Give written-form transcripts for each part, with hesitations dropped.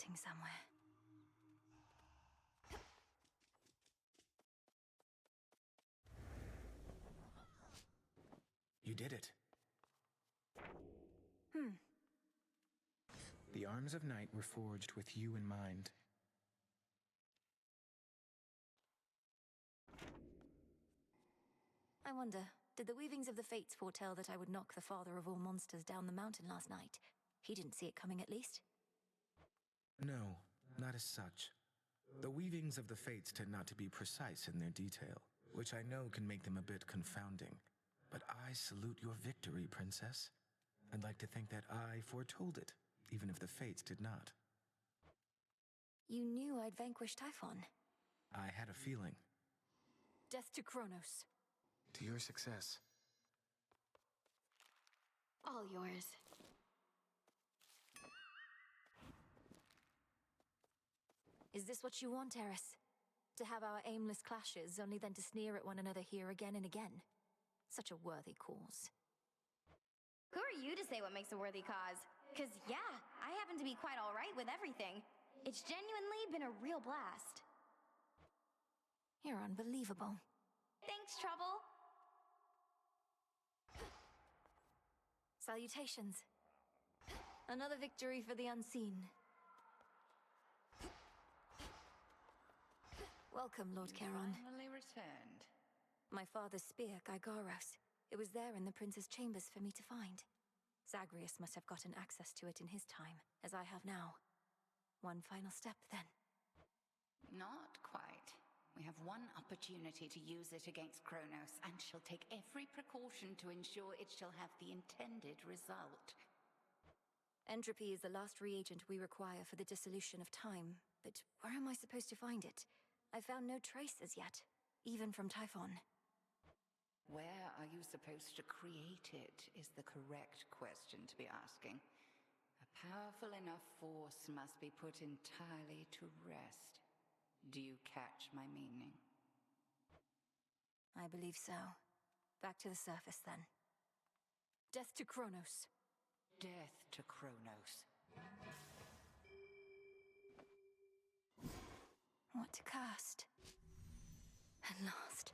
getting somewhere. You did it. The arms of night were forged with you in mind. I wonder, did the weavings of the fates foretell that I would knock the father of all monsters down the mountain last night? He didn't see it coming, at least. No, not as such. The weavings of the fates tend not to be precise in their detail, which I know can make them a bit confounding. But I salute your victory, Princess. I'd like to think that I foretold it, even if the fates did not. You knew I'd vanquish Typhon. I had a feeling. Death to Kronos. To your success. All yours. Is this what you want, Eris? To have our aimless clashes, only then to sneer at one another here again and again? Such a worthy cause. Who are you to say what makes a worthy cause? 'Cause yeah, I happen to be quite alright with everything. It's genuinely been a real blast. You're unbelievable. Thanks, Trouble. Salutations. Another victory for the unseen. Welcome, Lord Charon. Finally returned. My father's spear, Gygaros. It was there in the prince's chambers for me to find. Zagreus must have gotten access to it in his time, as I have now. One final step, then. Not quite. We have one opportunity to use it against Kronos, and she'll take every precaution to ensure it shall have the intended result. Entropy is the last reagent we require for the dissolution of time, but where am I supposed to find it? I found no trace as yet, even from Typhon. Where are you supposed to create it is the correct question to be asking. A powerful enough force must be put entirely to rest. Do you catch my meaning? I believe so. Back to the surface, then. Death to Kronos. Death to Kronos. What to cast? At last.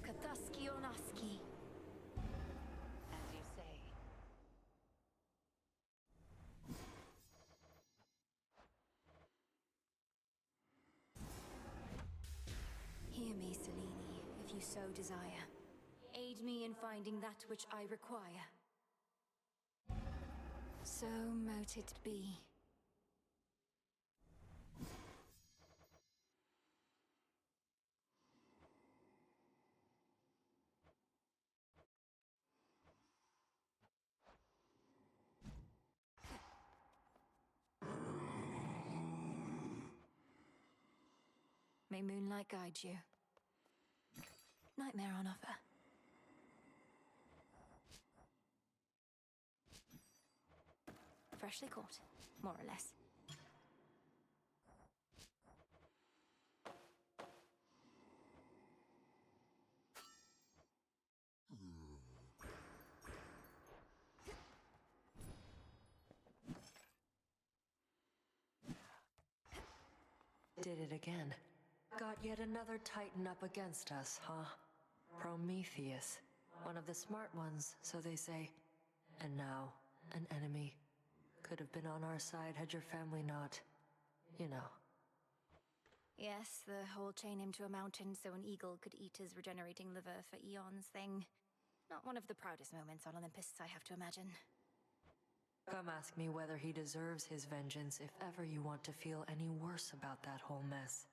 Kataski Onaski. As you say. Hear me, Selene, if you so desire. Aid me in finding that which I require. So mote it be. May moonlight guide you. Nightmare on offer. Freshly caught, more or less. Did it again. Got yet another titan up against us, huh? Prometheus. One of the smart ones, so they say. And now, an enemy. Could have been on our side had your family not... you know. Yes, the whole chain him to a mountain so an eagle could eat his regenerating liver for eons thing. Not one of the proudest moments on Olympus, I have to imagine. Come ask me whether he deserves his vengeance if ever you want to feel any worse about that whole mess.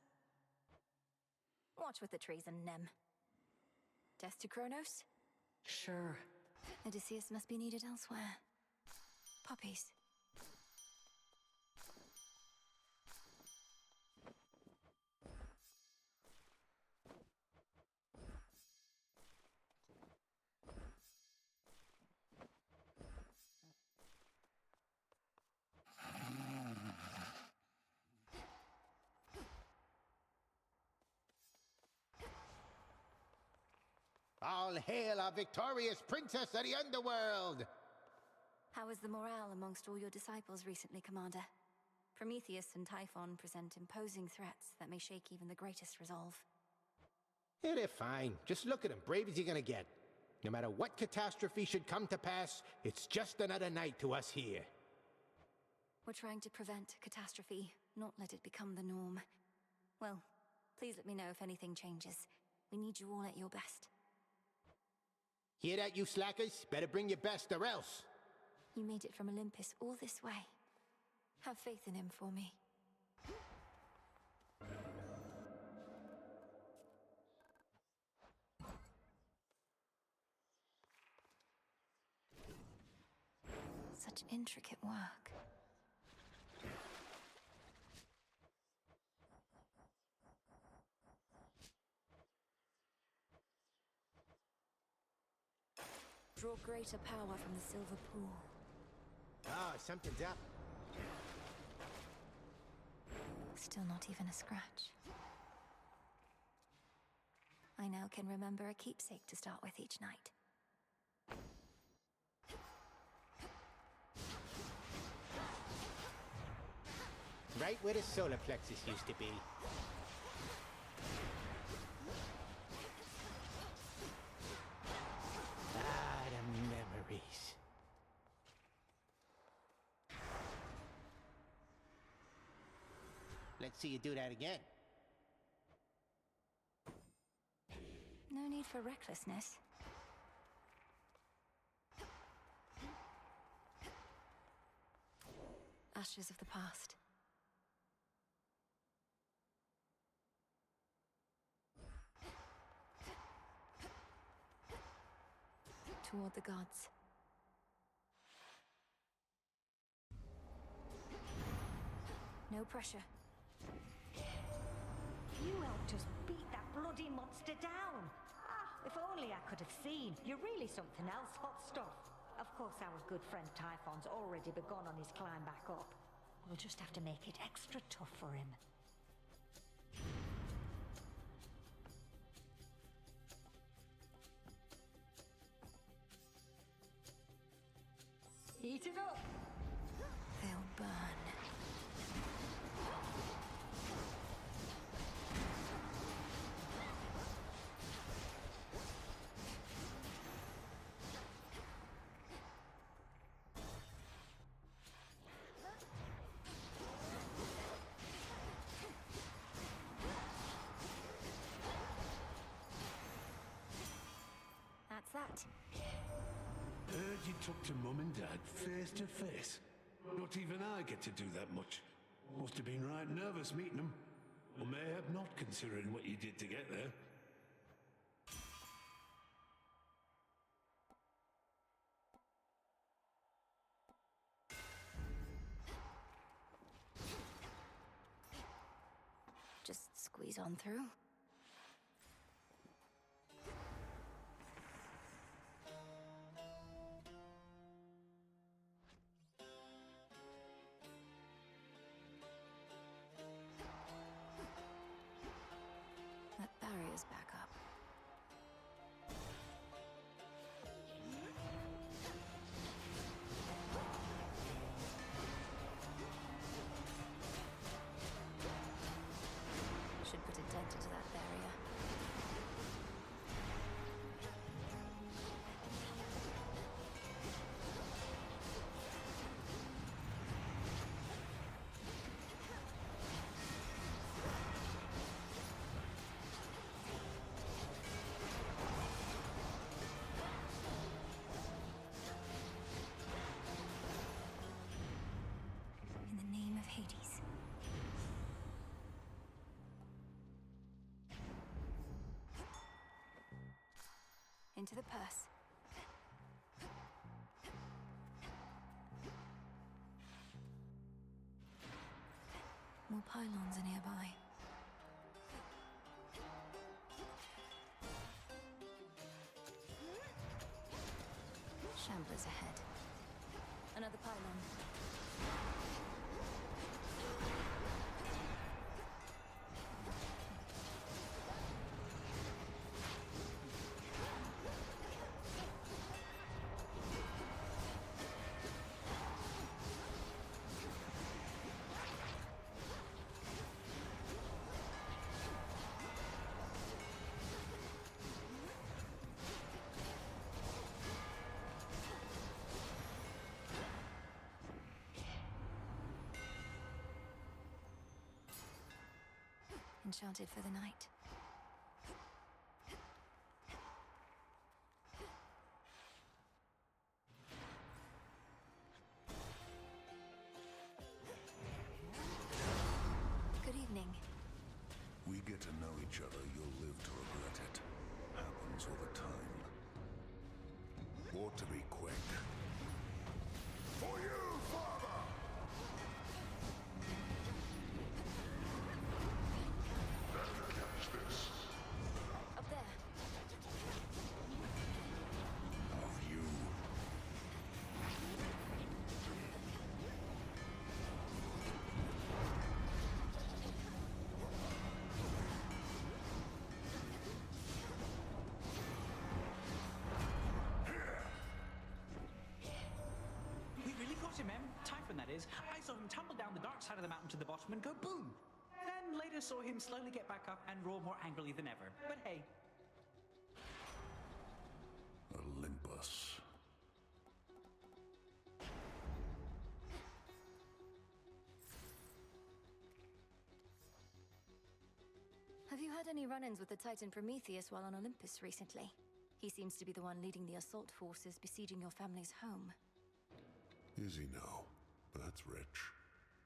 Watch with the treason, Nem. Death to Kronos? Sure. Odysseus must be needed elsewhere. Puppies. All hail our victorious princess of the underworld! How is the morale amongst all your disciples recently, Commander? Prometheus and Typhon present imposing threats that may shake even the greatest resolve. Yeah, they're fine. Just look at them, brave as you're gonna get. No matter what catastrophe should come to pass, it's just another night to us here. We're trying to prevent catastrophe, not let it become the norm. Well, please let me know if anything changes. We need you all at your best. Hear that, you slackers? Better bring your best or else. You made it from Olympus all this way. Have faith in him for me. Such intricate work. Draw greater power from the silver pool. Ah, something's up. Still not even a scratch. I now can remember a keepsake to start with each night. Right where the solar plexus used to be. Ah, the memories. Let's see you do that again. No need for recklessness. Ashes of the past. Toward the gods. No pressure. You helped us beat that bloody monster down. Ah, if only I could have seen. You're really something else, hot stuff. Of course, our good friend Typhon's already begun on his climb back up. We'll just have to make it extra tough for him. Heat it up! They'll burn. That's that. Heard you took to Mum and Dad face to face. Not even I get to do that much. Must have been right nervous meeting them. Or mayhap not, considering what you did to get there. Just squeeze on through. That barrier's back up. Should put a dent into that barrier. In the name of Hades. Into the purse. More pylons are nearby. Shamblers ahead. Another pylon. enchanted for the night. Good evening. We get to know each other, you'll live to regret it. Happens all the time. Ought to be quick. For you, father! Better catch this. Up there. Of you. We really got him, Em. Typhon, that is. I saw him tumble down the dark side of the mountain to the bottom and go boom. Then later saw him slowly get back up and roar more angrily than ever. But hey. Olympus. Have you had any run-ins with the Titan Prometheus while on Olympus recently? He seems to be the one leading the assault forces besieging your family's home. Is he now? That's rich.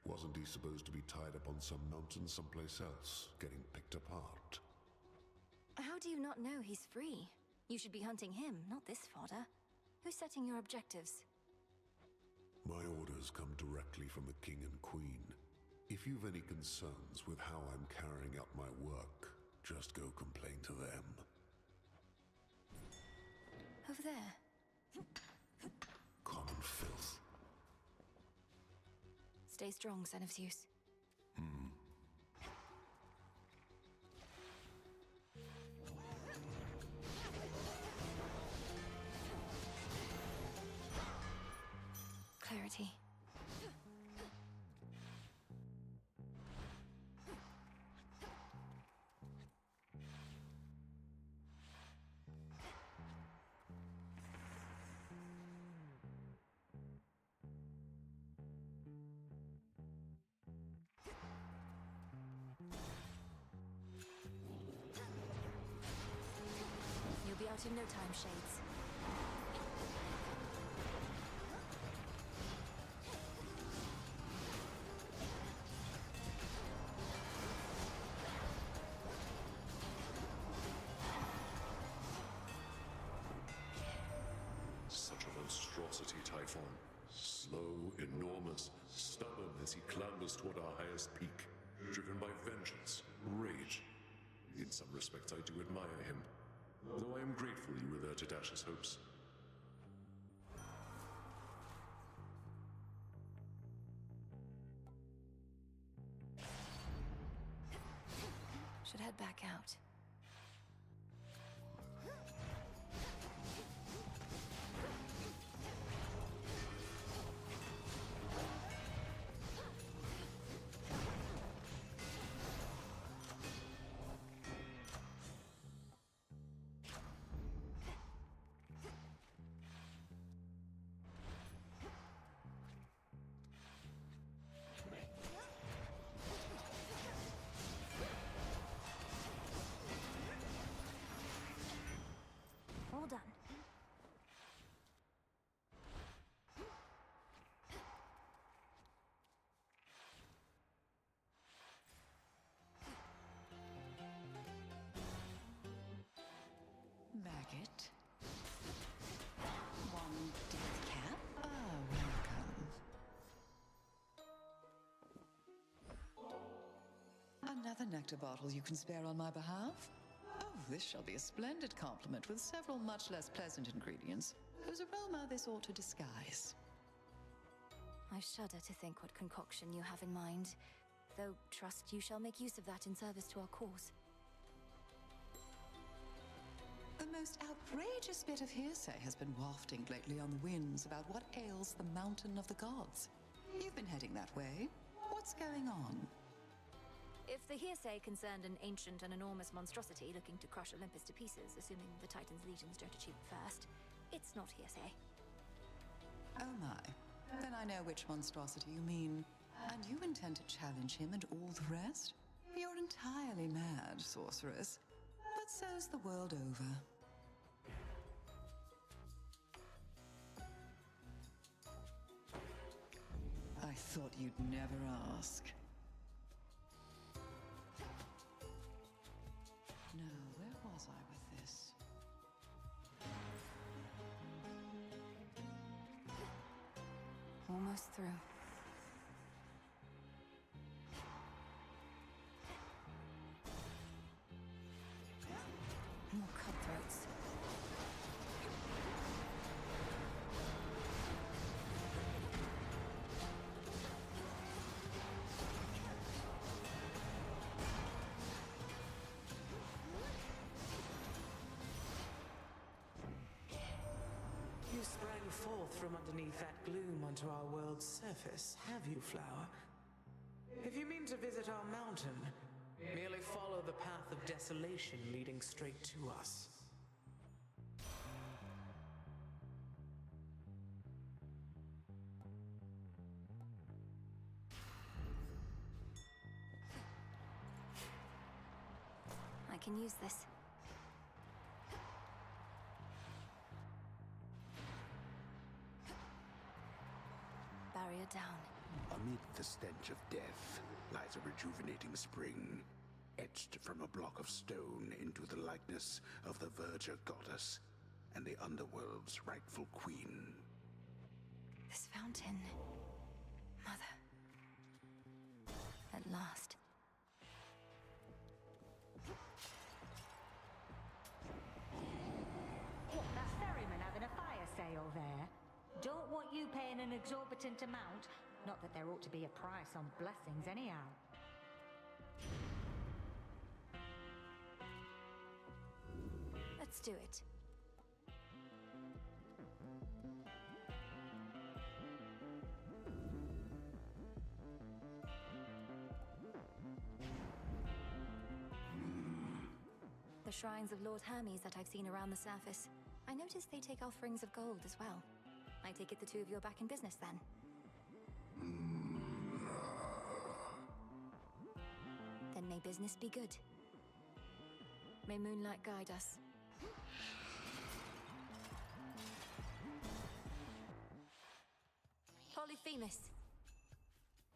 Wasn't he supposed to be tied up on some mountain someplace else, getting picked apart? How do you not know he's free? You should be hunting him, not this fodder. Who's setting your objectives? My orders come directly from the King and Queen. If you've any concerns with how I'm carrying out my work, just go complain to them. Over there. Common filth. Stay strong, son of Zeus. Clarity. You'll be out in no time, Shades. Such a monstrosity, Typhon. Slow, enormous, stubborn as he clambers toward our highest peak. Driven by vengeance, rage. In some respects, I do admire him. Though I am grateful you were there to dash his hopes. Should head back out. All done. Maggot. One death cap. Ah, welcome. Another nectar bottle you can spare on my behalf? Oh, this shall be a splendid compliment with several much less pleasant ingredients, whose aroma this ought to disguise. I shudder to think what concoction you have in mind, though trust you shall make use of that in service to our cause. The most outrageous bit of hearsay has been wafting lately on the winds about what ails the Mountain of the Gods. You've been heading that way. What's going on? If the hearsay concerned an ancient and enormous monstrosity looking to crush Olympus to pieces, assuming the Titan's legions don't achieve it first, it's not hearsay. Oh my. Then I know which monstrosity you mean. And you intend to challenge him and all the rest? You're entirely mad, sorceress. But so's the world over. I thought you'd never ask. Now, where was I with this? Almost through. More cutthroats. You sprang forth from underneath that gloom onto our world's surface, have you, Flower? If you mean to visit our mountain, merely follow the path of desolation leading straight to us. I can use this. Barrier down. Amid the stench of death lies a rejuvenating spring, etched from a block of stone into the likeness of the Verger goddess and the underworld's rightful queen. This fountain. Mother. At last. What, that ferryman having a fire sale there? Don't want you paying an exorbitant amount. Not that there ought to be a price on blessings anyhow. Let's do it. The shrines of Lord Hermes that I've seen around the surface. I noticed they take offerings of gold as well. I take it the two of you are back in business then? Then may business be good. May moonlight guide us. Polyphemus.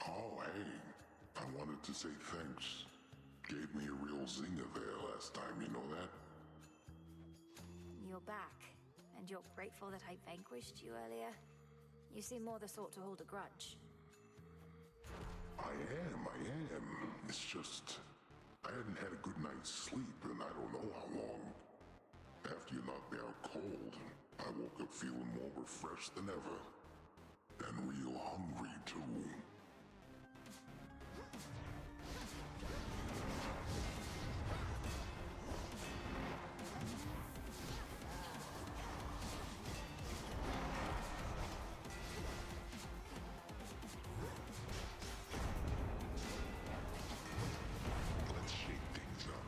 Oh, hey. I wanted to say thanks. Gave me a real zinger there last time, you know that? You're back, and you're grateful that I vanquished you earlier? You seem more the sort to hold a grudge. I am. It's just, I hadn't had a good night's sleep in I don't know how long. After you knocked me out cold, I woke up feeling more refreshed than ever. And real hungry, too. Let's shake things up.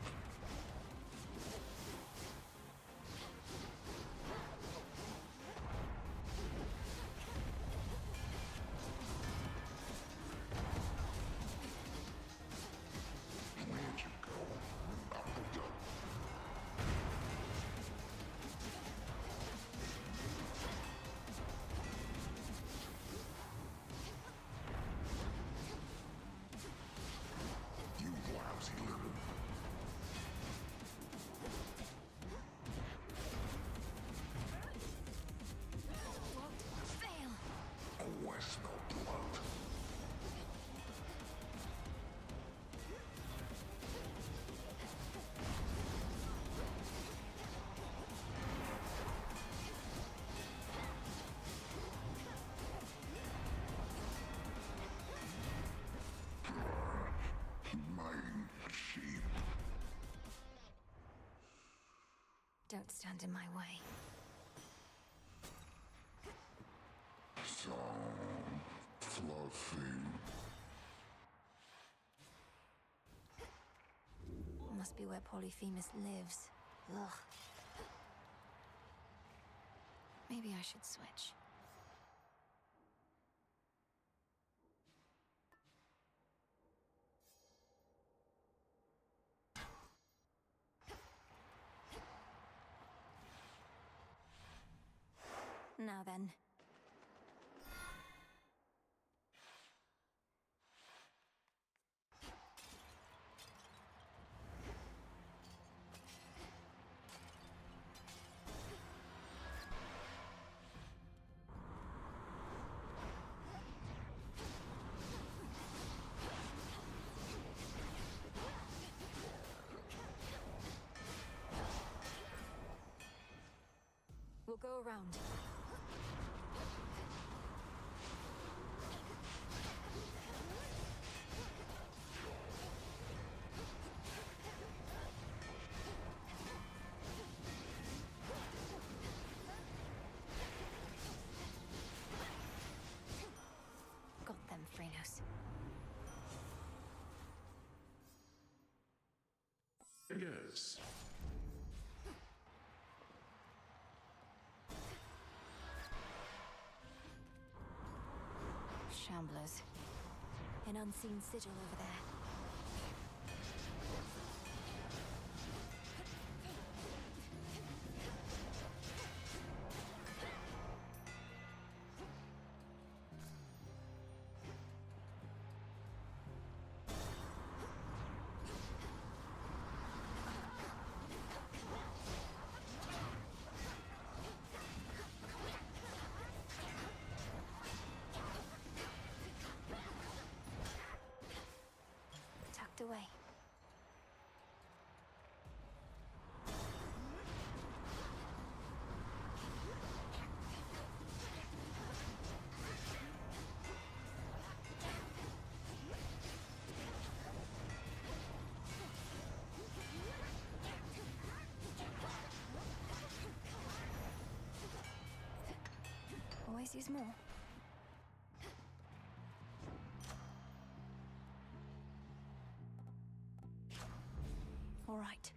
Where'd you go? Up or down? You lousy little. Won't fail! Oh, I smell blood. Mine sheep. Don't stand in my way. So fluffy. Must be where Polyphemus lives. Ugh. Maybe I should switch. Now then. We'll go around. Got them, Frenos. Yes. Shamblers. An unseen sigil over there. Away. Always use more. All right.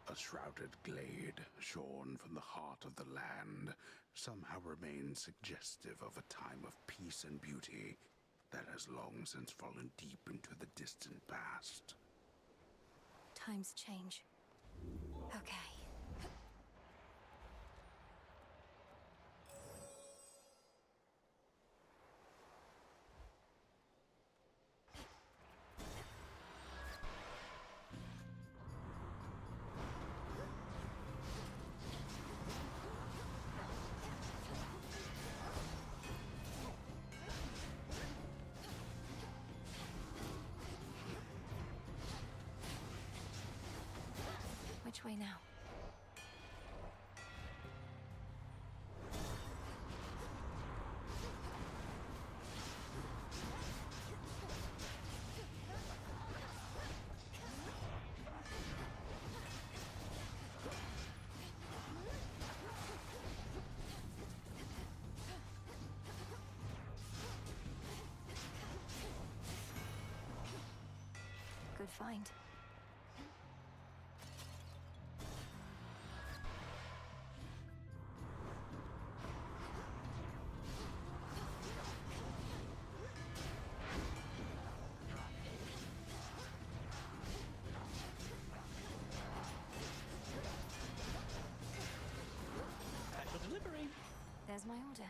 A shrouded glade, shorn from the heart of the land, somehow remains suggestive of a time of peace and beauty that has long since fallen deep into the distant past. Times change. Okay. Which way now? Good find. Delivery. There's my order.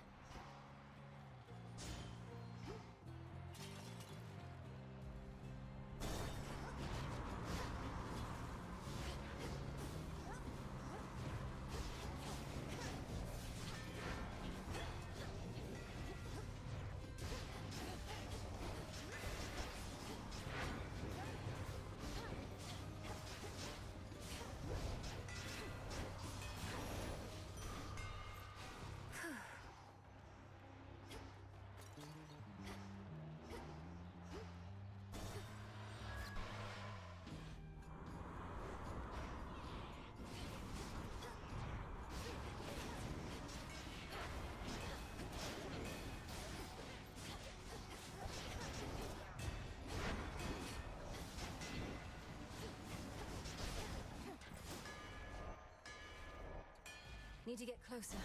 Need to get closer.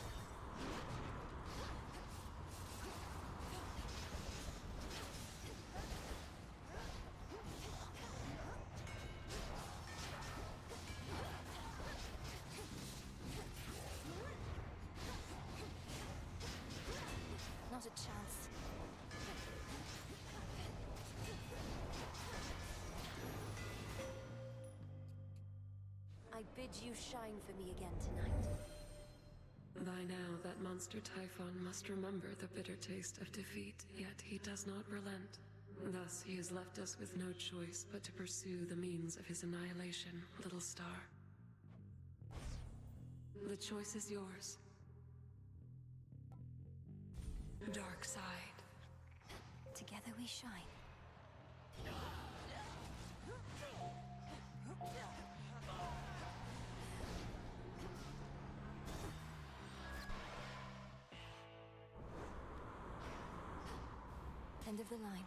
I bid you shine for me again tonight. By now, that monster Typhon must remember the bitter taste of defeat, yet he does not relent. Thus, he has left us with no choice but to pursue the means of his annihilation, little star. The choice is yours. Dark side. Together we shine. End of the line.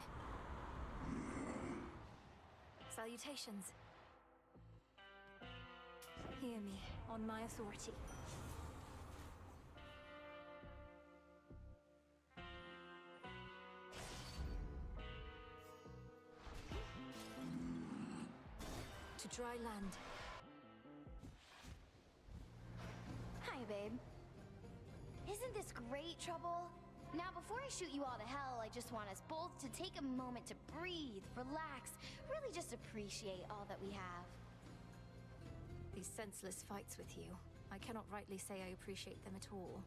Salutations. Hear me on my authority. To dry land. Hi, babe. Isn't this great, Trouble? Now, before I shoot you all to hell, I just want us both to take a moment to breathe, relax, really just appreciate all that we have. These senseless fights with you, I cannot rightly say I appreciate them at all.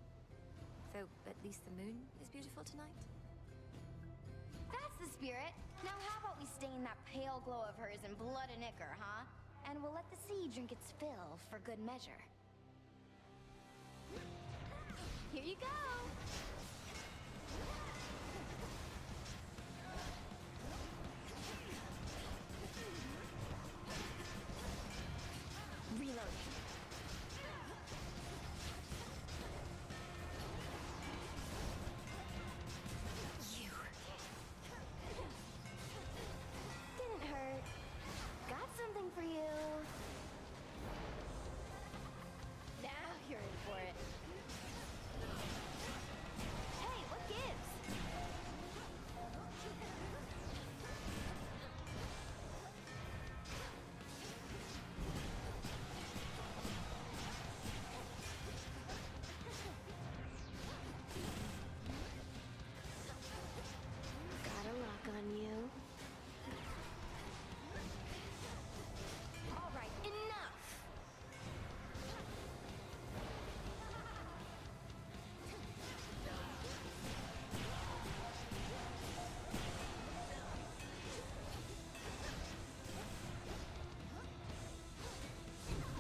Though, at least the moon is beautiful tonight. That's the spirit. Now how about we stain that pale glow of hers in blood and ichor, huh? And we'll let the sea drink its fill for good measure. Here you go! Reloading. You. Didn't hurt. Got something for you. Now you're in for it. Hey, what gives? Got a lock on you. All right, enough.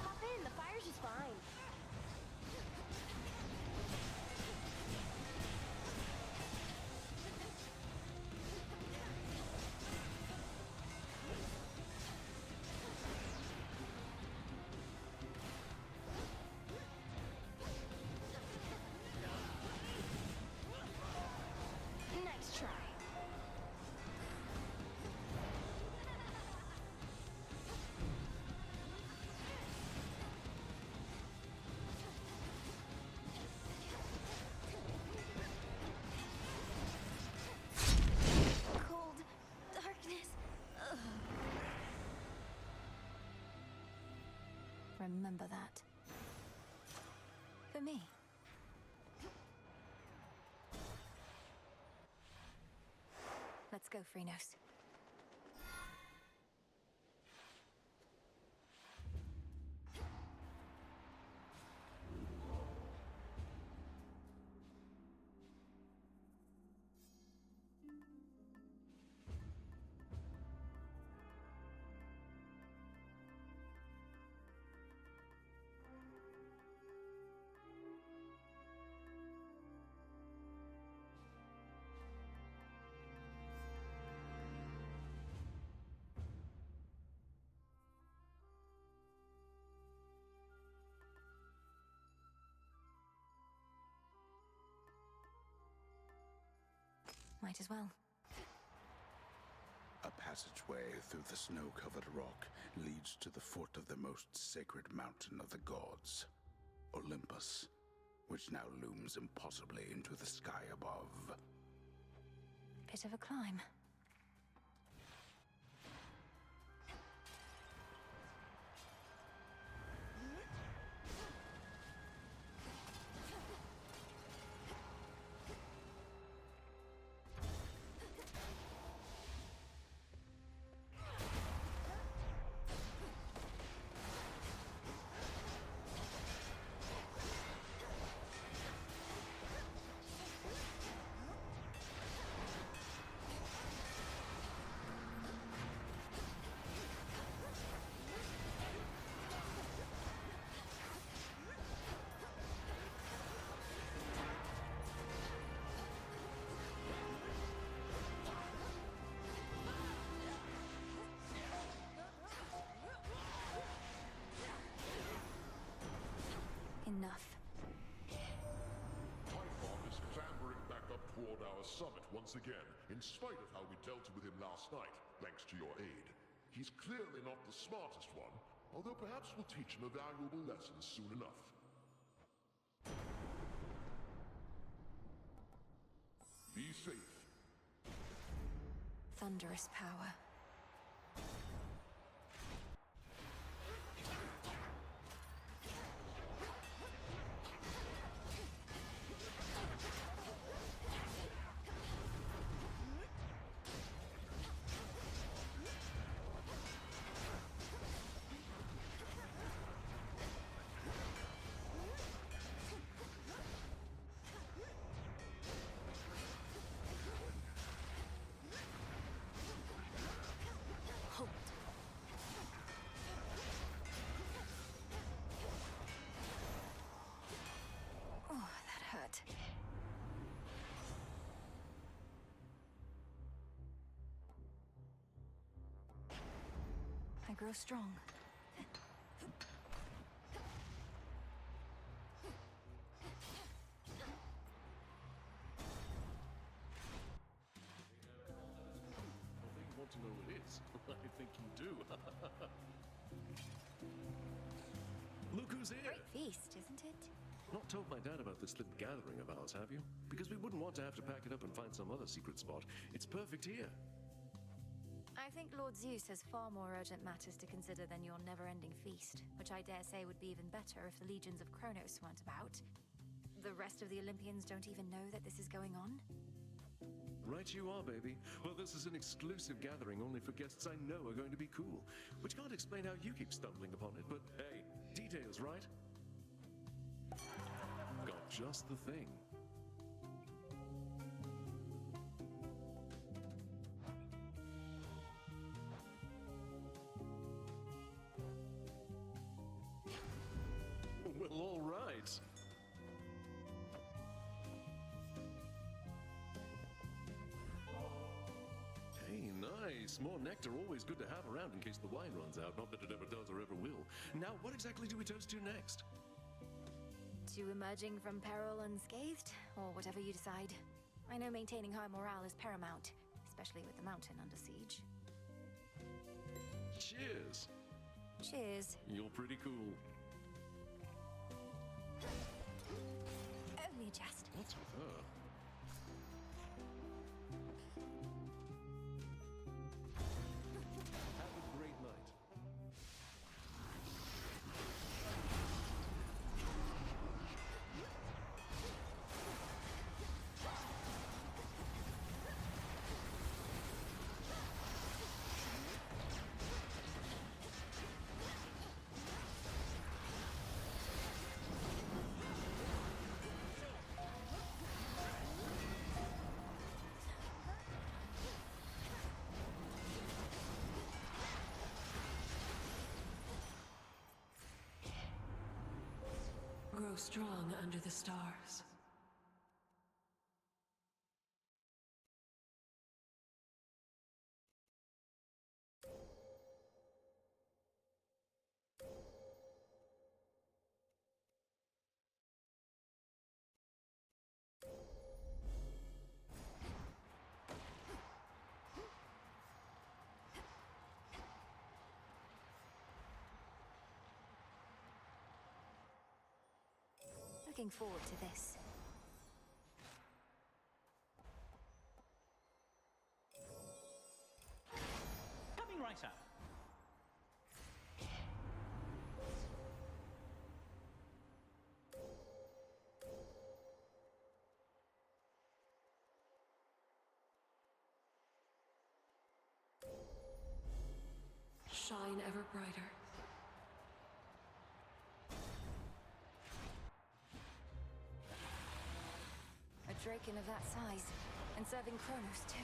Hop in, the fire's just fine. Nice try. Cold darkness. Ugh. Remember that. For me. Let's go, Freenos. Might as well. A passageway through the snow-covered rock leads to the foot of the most sacred mountain of the gods, Olympus, which now looms impossibly into the sky above. Bit of a climb. Enough. Typhon is clambering back up toward our summit once again, in spite of how we dealt with him last night, thanks to your aid. He's clearly not the smartest one, although perhaps we'll teach him a valuable lesson soon enough. Be safe. Thunderous power. I grow strong. You want to know what it is? I think you do. Look who's here! Great feast, isn't it? Not told my dad about this little gathering of ours, have you? Because we wouldn't want to have to pack it up and find some other secret spot. It's perfect here. I think Lord Zeus has far more urgent matters to consider than your never-ending feast, which I dare say would be even better if the legions of Kronos weren't about. The rest of the Olympians don't even know that this is going on? Right you are, baby. Well, this is an exclusive gathering only for guests I know are going to be cool. Which can't explain how you keep stumbling upon it, but hey, details, right? Got just the thing. Well, all right. Hey, nice. More nectar, always good to have around in case the wine runs out. Not that it ever does or ever will. Now, what exactly do we toast to next? To emerging from peril unscathed, or whatever you decide. I know maintaining high morale is paramount, especially with the mountain under siege. Cheers. Cheers. You're pretty cool. Only a jest. What's with her? Have a great night. Grow strong under the stars. Looking forward to this. Coming right up. Shine ever brighter. A Draken of that size, and serving Kronos too.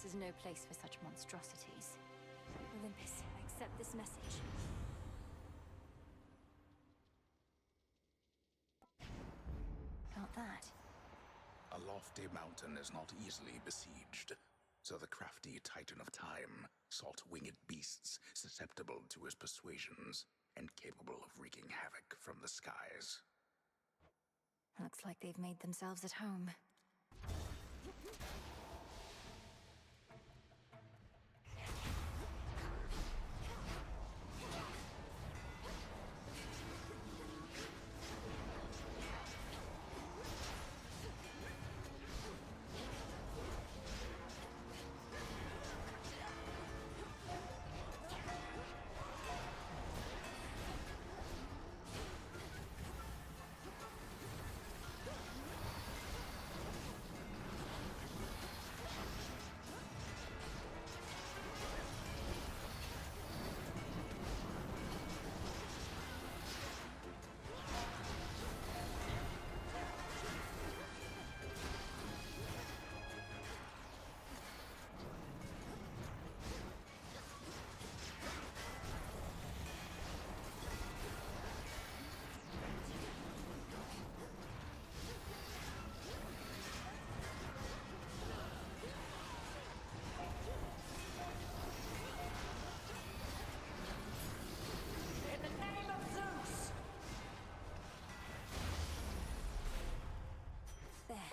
is no place for such monstrosities. Olympus, accept this message. Got that. A lofty mountain is not easily besieged, so the crafty Titan of Time sought winged beasts susceptible to his persuasions and capable of wreaking havoc from the skies. Looks like they've made themselves at home.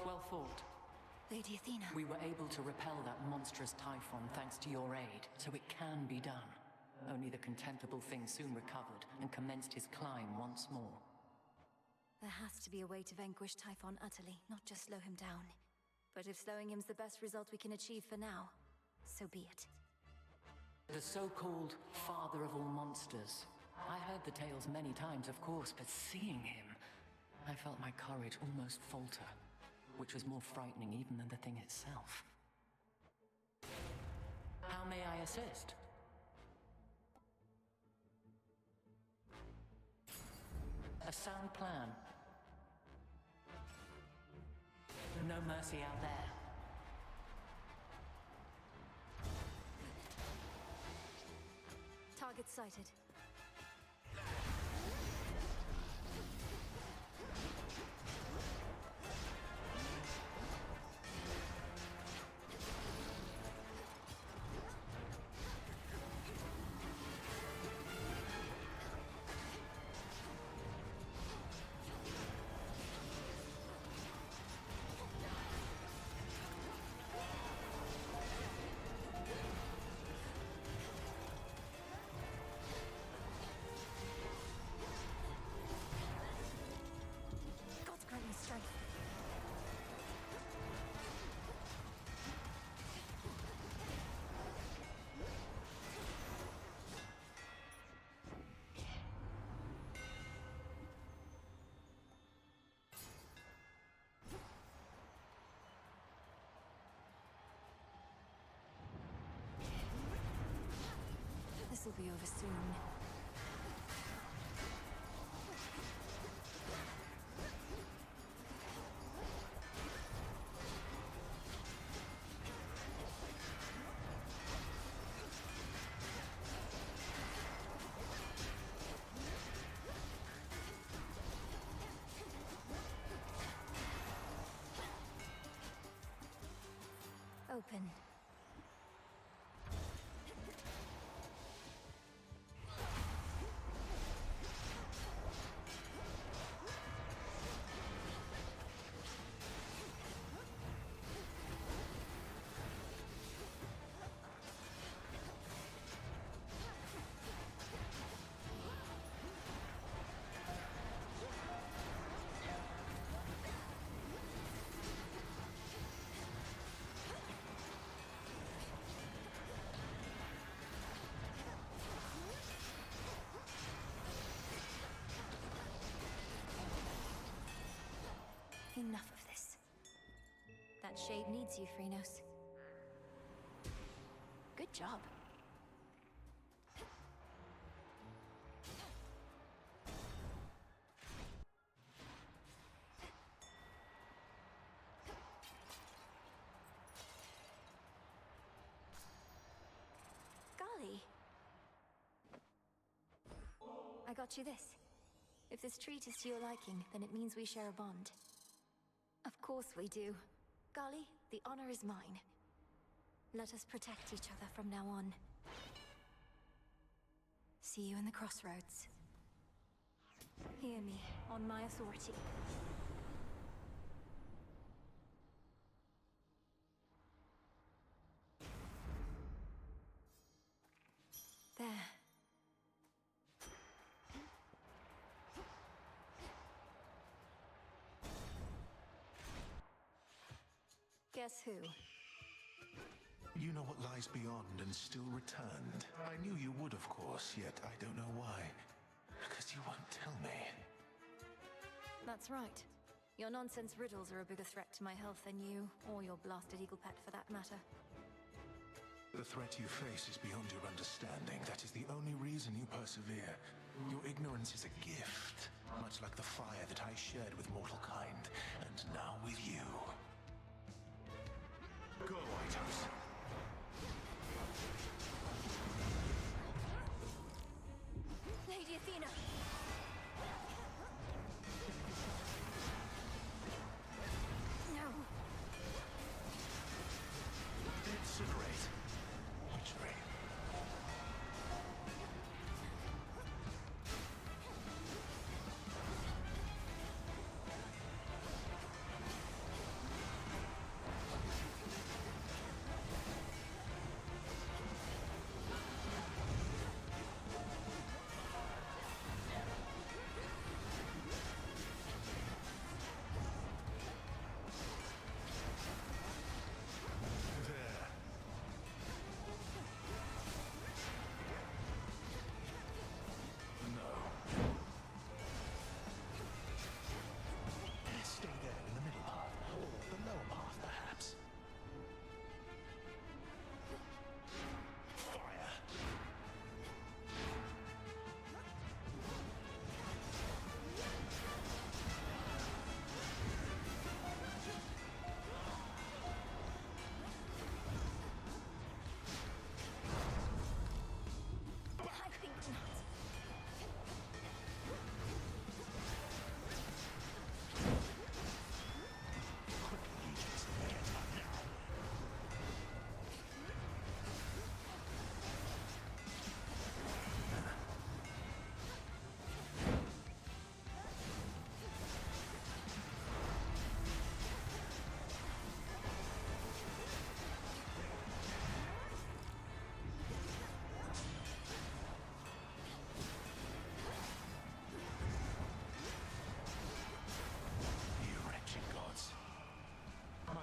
Well fought. Lady Athena. We were able to repel that monstrous typhon thanks to your aid, so it can be done. Only the contemptible thing soon recovered and commenced his climb once more. There has to be a way to vanquish Typhon utterly, not just slow him down. But if slowing him's the best result we can achieve for now, so be it. The so-called father of all monsters. I heard the tales many times, of course, but seeing him, I felt my courage almost falter, which was more frightening even than the thing itself. How may I assist? A sound plan. No mercy out there. Target sighted. This will be over soon. Open. Enough of this. That shade needs you, Phrynos. Good job. I got you this. If this treat is to your liking, then it means we share a bond. Of course we do. Golly, the honor is mine. Let us protect each other from now on. See you in the Crossroads. Hear me, on my authority. There. Guess who? You know what lies beyond and still returned. I knew you would, of course, yet I don't know why. Because you won't tell me. That's right. Your nonsense riddles are a bigger threat to my health than you, or your blasted eagle pet for that matter. The threat you face is beyond your understanding. That is the only reason you persevere. Your ignorance is a gift, much like the fire that I shared with mortal kind, and now with you. Go, White House. Lady Athena! No! Incinerate. Witchery.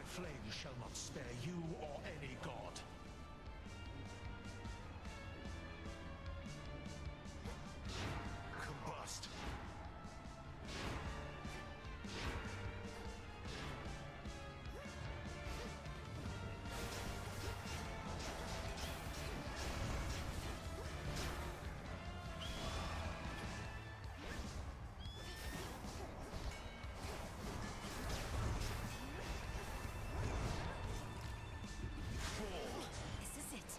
Flame shall not spare you or any god. Combust. This is it.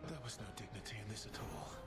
There was no dignity in this at all.